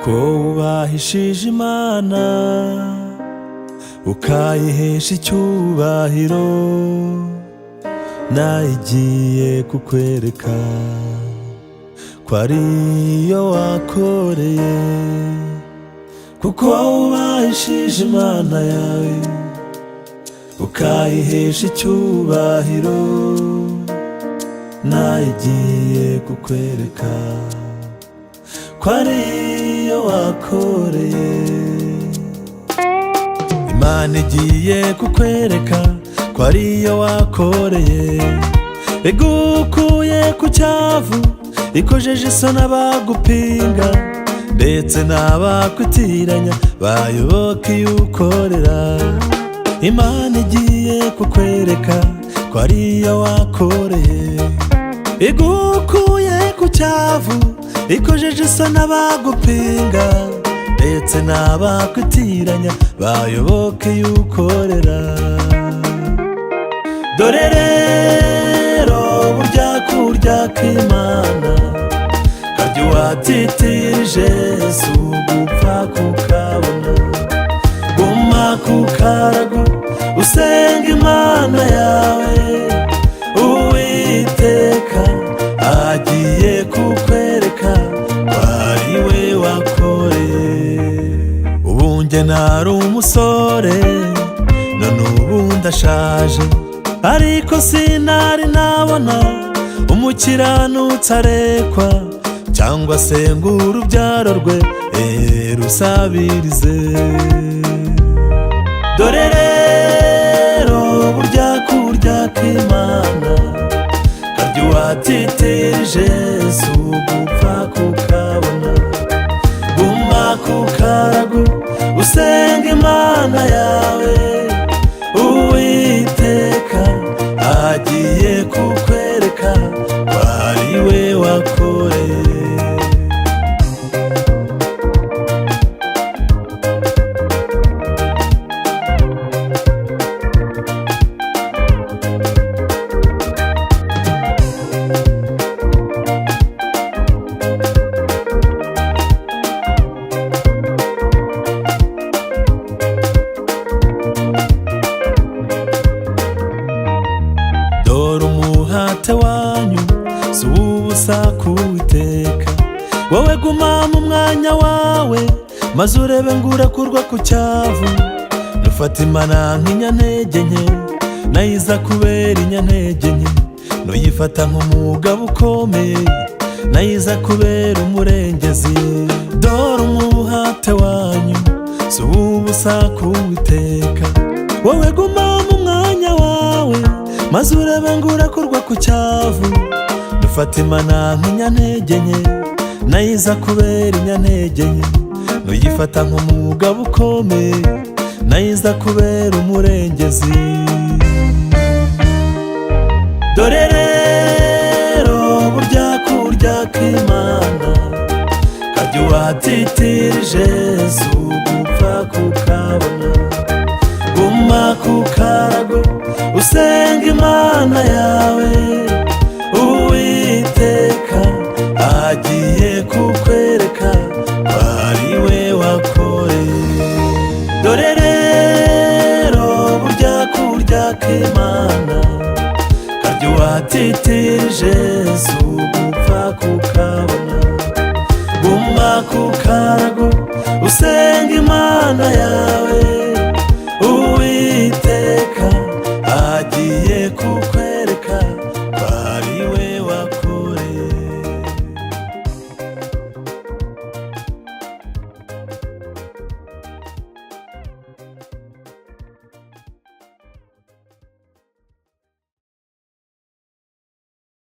kuko wubahishije Imana ukayihesha icyubahiro, nayigiye kukwereka ko ariyo wakoreye. Kuko wubahishije Imana yawe ukayihesha icyubahiro, nayigiye kukwereka ko ariyo wakoreye. Imana igiye kukwereka ko ariyo wakoreye, igukuye ku cyavu, ikojeje isoni abagupinga ndetse n'abakwitiranya bayoboka iyo ukorera. Imana igiye kukwereka ko ariyo wakoreye, igukuye ku cyavu, ikojeje isoni abagupinga ndetse n'abakwitiranya bayoboka iyo ukorera. Dore rero burya kurya kw'Imana karya uwatitirije si ugupfa kukabona. Guma ku karago usenga Imana yawe, Uwiteka agiye kukwereka ko ari we wakoreye. Ubu njye nari umusore none ubu ndashaje, ariko sinari nabona umukiranutsi arekwa cyangwa se ngo urubyaro rwe rusabirize. Dore rero burya kurya kw'Imana karya uwatitirije si ugupfa kukabona. Guma ku karago usenga Imana yawe, Uwiteka agiye kukwereka ko ari we wakoreye. Dore umuhate wanyu si uw'ubusa k'Uwiteka, wowe guma mu mwanya wawe maze urebe ngo urakurwa ku cyavu. Nufata Imana nk'inyantege nke nayo iza kubera inyantege nke, nuyifata nk'umugabo ukomeye nayo iza kubera umurengezi. Dore umuhate wanyu si uw'ubusa k'Uwiteka, wowe guma mu mwanya wawe maze urebe ngo urakurwa ku cyavu. Nufata Imana nk'inyantege nke nayo iza kubera inyantege nke, nuyifata nk'umugabo ukomeye nayo iza kubera umurengezi. Dore rero burya kurya kw'Imana karya uwatitirije si ugupfa kukabona. Guma ku karago usenga Imana yawe, Uwiteka agiye kukwereka ko ari we wakoreye. Dore rero burya kurya kw'Imana karya uwatitirije si ugupfa kukabona. Guma ku karago usenga Imana yawe, Uwiteka agiye kukwereka